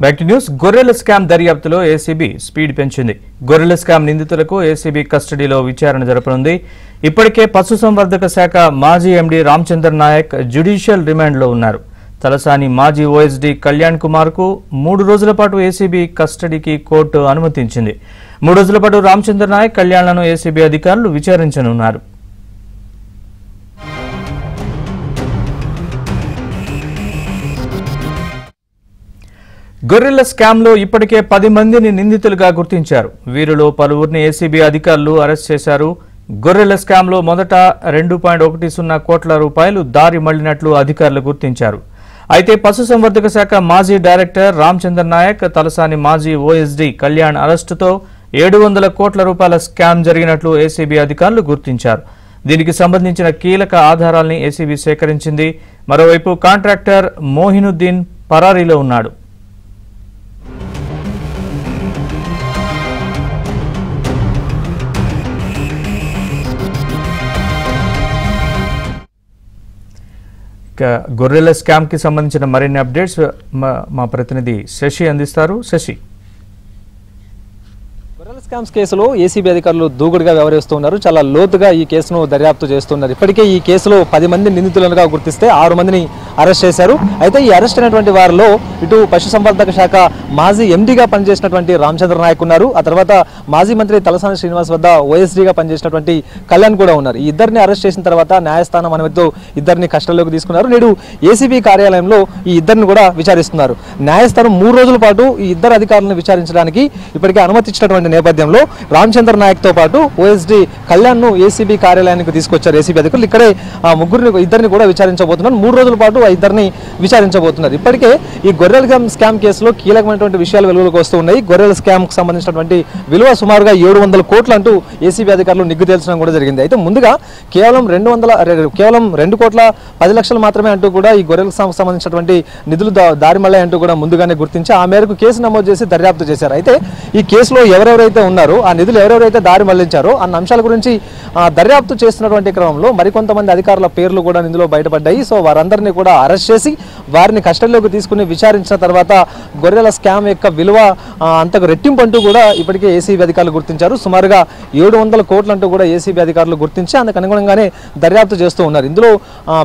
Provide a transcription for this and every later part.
Back to news. గొర్రెల scam దర్యాప్తులో ACB speed పెంచింది. గొర్రెల స్కామ్ నిందితులకు ఏసీబీ కస్టడీలో విచారణ జరపనుంది. ఇప్పటికే పశుసంవర్ధక శాఖ మాజీ ఎండీ రామచంద్ర నాయక్ జ్యుడిషియల్ రిమాండ్లో ఉన్నారు. తలసాని మాజీ ఓఎస్డీ కళ్యాణ్ కుమార్ కు 3 రోజుల పాటు ఏసీబీ కస్టడీకి కోర్టు అనుమతించింది. 3 రోజుల పాటు రామచంద్ర నాయక్, కళ్యాణ్లను ఏసీబీ అధికారులు విచారించనున్నారు. గొర్రెల స్కామ్లో ఇప్పటికే 10 మందిని నిందితులుగా గుర్తించారు. వీరిలో పలువురిని ఏసీబీ అధికారులు అరెస్ట్ చేశారు. గొర్రెల స్కామ్లో మొదట 2.10 కోట్ల రూపాయలు దారి మళ్లినట్లు అధికారులు గుర్తించారు. అయితే పశుసంవర్ధక శాఖ మాజీ డైరెక్టర్ రామచంద్ర నాయక్, తలసాని మాజీ ఓఎస్డీ కళ్యాణ్ అరెస్టుతో 700 కోట్ల రూపాయల స్కామ్ జరిగినట్లు ఏసీబీ అధికారులు గుర్తించారు. దీనికి సంబంధించిన కీలక ఆధారాల్ని ఏసీబీ సేకరించింది. మరోవైపు కాంట్రాక్టర్ మోహినుద్దీన్ పరారీలో ఉన్నాడు. గొర్రెల స్కామ్ కి సంబంధించిన మరిన్ని అప్డేట్స్ మా ప్రతినిధి శశి అందిస్తారు. శశి, గొర్రెల స్కామ్స్ కేసులో ఏసీబీ అధికారులు దూకుడుగా వ్యవహరిస్తున్నారు. చాలా లోతుగా ఈ కేసును దర్యాప్తు చేస్తున్నారు. ఇప్పటికే ఈ కేసులో 10 మంది నిందితులుగా గుర్తిస్తే 6 మందిని అరెస్ట్ చేశారు. అయితే ఈ అరెస్ట్ అయినటువంటి వారిలో ఇటు పశుసంవర్ధక శాఖ మాజీ ఎండీగా పనిచేసినటువంటి రామచంద్ర నాయక్ ఉన్నారు. ఆ తర్వాత మాజీ మంత్రి తలసాని శ్రీనివాస్ వద్ద ఓఎస్డీగా పనిచేసినటువంటి కళ్యాణ్ కూడా ఉన్నారు. ఈ ఇద్దరిని అరెస్ట్ చేసిన తర్వాత న్యాయస్థానం అనుమతితో ఇద్దరిని కస్టడీలోకి తీసుకున్నారు. నేడు ఏసీబీ కార్యాలయంలో ఈ ఇద్దరిని కూడా విచారిస్తున్నారు. న్యాయస్థానం 3 రోజుల పాటు ఈ ఇద్దరు అధికారులను విచారించడానికి ఇప్పటికే అనుమతి ఇచ్చినటువంటి నేపథ్యంలో రామచంద్ర నాయక్ తో పాటు ఓఎస్డీ కళ్యాణ్ ను ఏసీబీ కార్యాలయానికి తీసుకొచ్చారు ఏసీబీ అధికారులు. ఇక్కడే ఇద్దరిని కూడా విచారించబోతున్నారు. 3 రోజుల పాటు ఆ ఇద్దరిని విచారించబోతున్నారు. ఇప్పటికే ఈ గొర్రెల స్కామ్ కేసులో కీలకమైనటువంటి విషయాలు వెలుగులోకి వస్తూ ఉన్నాయి. గొర్రెల స్కామ్ కు సంబంధించినటువంటి విలువ సుమారుగా 700 కోట్లు అంటూ ఏసీబీ అధికారులు నిగ్గు తేల్చడం కూడా జరిగింది. అయితే ముందుగా కేవలం 2 కోట్ల 10 లక్షలు మాత్రమే అంటూ కూడా ఈ గొర్రెల సంబంధించినటువంటి నిధులు దారి మళ్ళీ అంటూ కూడా ముందుగానే గుర్తించి ఆ మేరకు కేసు నమోదు చేసి దర్యాప్తు చేశారు. అయితే ఈ కేసులో ఎవరెవరైతే ఉన్నారో, ఆ నిధులు ఎవరెవరైతే దారి మళ్లించారో అన్న అంశాల గురించి దర్యాప్తు చేస్తున్నటువంటి క్రమంలో మరికొంతమంది అధికారుల పేర్లు కూడా ఇందులో బయటపడ్డాయి. సో వారందరినీ కూడా అరెస్ట్ చేసి వారిని కస్టడీలోకి తీసుకుని విచారించిన తర్వాత గొర్రెల స్కామ్ యొక్క విలువ అంతకు రెట్టింపు అంటూ కూడా ఇప్పటికే ఏసీబీ అధికారులు గుర్తించారు. సుమారుగా 700 కోట్లు అంటూ కూడా ఏసీబీ అధికారులు గుర్తించి అందుకు అనుగుణంగానే దర్యాప్తు చేస్తూ ఉన్నారు. ఇందులో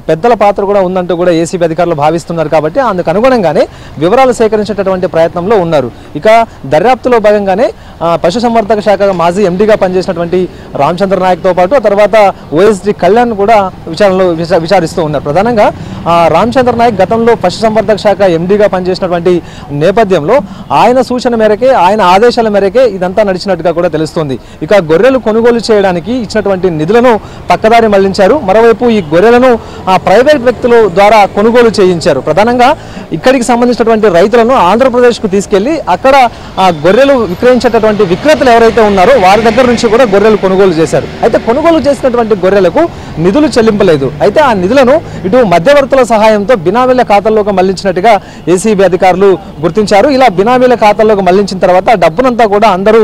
పెద్దల పాత్ర కూడా ఉందంటూ కూడా ఏసీబీ అధికారులు భావిస్తున్నారు. కాబట్టి అందుకు అనుగుణంగానే వివరాలు సేకరించేటటువంటి ప్రయత్నంలో ఉన్నారు. ఇక దర్యాప్తులో భాగంగానే పశుసంవర్ధక శాఖ మాజీ ఎండీగా పనిచేసినటువంటి రామచంద్ర నాయక్ తో పాటు ఆ తర్వాత ఓఎస్డీ కళ్యాణ్ కూడా విచారిస్తూ ఉన్నారు. ప్రధానంగా రామచంద్ర నాయక్ గతంలో పశుసంవర్ధక శాఖ ఎండీగా పనిచేసినటువంటి నేపథ్యంలో ఆయన సూచన మేరకే, ఆయన ఆదేశాల మేరకే ఇదంతా నడిచినట్టుగా కూడా తెలుస్తుంది. ఇక గొర్రెలు కొనుగోలు చేయడానికి ఇచ్చినటువంటి నిధులను పక్కదారి మళ్లించారు. మరోవైపు ఈ గొర్రెలను ప్రైవేట్ వ్యక్తుల ద్వారా కొనుగోలు చేయించారు. ప్రధానంగా ఇక్కడికి సంబంధించినటువంటి రైతులను ఆంధ్రప్రదేశ్కు తీసుకెళ్లి అక్కడ గొర్రెలు విక్రయించేటటువంటి విక్రేతలు ఎవరైతే ఉన్నారో వారి దగ్గర నుంచి కూడా గొర్రెలు కొనుగోలు చేశారు. అయితే కొనుగోలు చేసినటువంటి గొర్రెలకు నిధులు చెల్లింపలేదు. అయితే ఆ నిధులను ఇటు మధ్యవర్తుల సహాయంతో బినామీల ఖాతాల్లోకి మళ్లించినట్టుగా ఏసీబీ అధికారులు గుర్తించారు. ఇలా బినామీల ఖాతాల్లోకి మళ్లించిన తర్వాత డబ్బునంతా కూడా అందరూ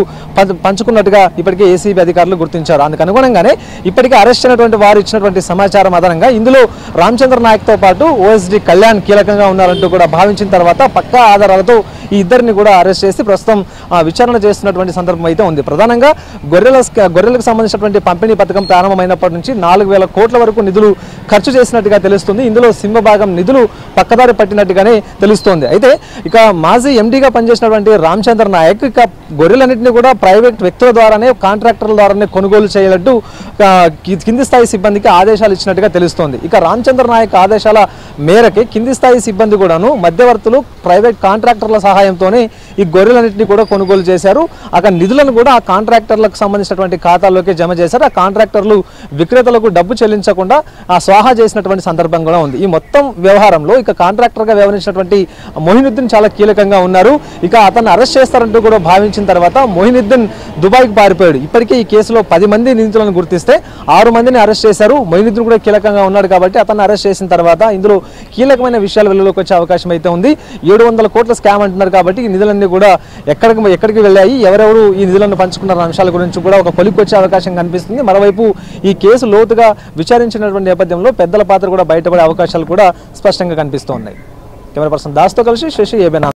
పంచుకున్నట్టుగా ఇప్పటికే ఏసీబీ అధికారులు గుర్తించారు. అందుకు అనుగుణంగానే ఇప్పటికే అరెస్ట్ అయినటువంటి వారు ఇచ్చినటువంటి సమాచారం ఆధారంగా ఇందులో రామచంద్ర నాయక్ తో పాటు ఓఎస్డీ కళ్యాణ్ కీలకంగా ఉన్నారంటూ కూడా భావించిన తర్వాత పక్కా ఆధారాలతో ఈ ఇద్దరిని కూడా అరెస్ట్ చేసి ప్రస్తుతం విచారణ చేస్తున్నటువంటి సందర్భం అయితే ఉంది. ప్రధానంగా గొర్రెలకు సంబంధించినటువంటి పంపిణీ పథకం ప్రారంభమైనప్పటి నుంచి 4,000 కోట్ల వరకు నిధులు ఖర్చు చేసినట్టుగా తెలుస్తుంది. ఇందులో సింహభాగం నిధులు పక్కదారి పట్టినట్టుగానే తెలుస్తోంది. అయితే ఇక మాజీ ఎండీగా పనిచేసినటువంటి రామచంద్ర నాయక్ ఇక గొర్రెలన్నింటినీ కూడా ప్రైవేట్ వ్యక్తుల ద్వారానే, కాంట్రాక్టర్ల ద్వారానే కొనుగోలు చేయాలంటూ కింది స్థాయి సిబ్బందికి ఆదేశాలు ఇచ్చినట్టుగా తెలుస్తోంది. ఇక రామచంద్ర నాయక్ ఆదేశాల మేరకే కింది స్థాయి సిబ్బంది కూడాను మధ్యవర్తులు, ప్రైవేట్ కాంట్రాక్టర్ల సహాయంతోనే ఈ గొర్రెలన్నింటినీ కూడా కొనుగోలు చేశారు. అక్కడ నిధులను కూడా ఆ కాంట్రాక్టర్లకు సంబంధించినటువంటి ఖాతాల్లోకి జమ చేశారు. ఆ కాంట్రాక్టర్లు విక్రేతలకు డబ్బు చెల్లించకుండా స్వాహా చేసినటువంటి సందర్భం కూడా ఉంది. ఈ మొత్తం వ్యవహారంలో ఇక కాంట్రాక్టర్గా వ్యవహరించినటువంటి మోహినుద్దీన్ చాలా కీలకంగా ఉన్నారు. ఇక అతన్ని అరెస్ట్ చేస్తారంటూ కూడా భావించిన తర్వాత మోహినుద్దీన్ దుబాయ్కి పారిపోయాడు. ఇప్పటికే ఈ కేసులో 10 మంది నిందితులను గుర్తిస్తే 6 మందిని అరెస్ట్ చేశారు. మోహినుద్దీన్ కూడా కీలకంగా ఉన్నాడు కాబట్టి అతన్ని అరెస్ట్ చేసిన తర్వాత ఇందులో కీలకమైన విషయాలు వెలుగులోకి వచ్చే అవకాశం అయితే ఉంది. 700 కోట్ల స్కామ్ అంటున్నారు కాబట్టి ఈ నిధులన్నీ కూడా ఎక్కడికి వెళ్ళాయి, ఎవరెవరు ఈ నిధులను పంచుకున్న అంశాల గురించి కూడా ఒక కొలిక్కి వచ్చే అవకాశం కనిపిస్తుంది. మరోవైపు ఈ కేసు లోతుగా విచారించినటువంటి నేపథ్యంలో పెద్దల పాత్ర కూడా బయటపడే అవకాశాలు కూడా స్పష్టంగా కనిపిస్తూ ఉన్నాయి. కెమెరా పర్సన్ దాస్తో కలిసి శశి, ఏబీఎన్.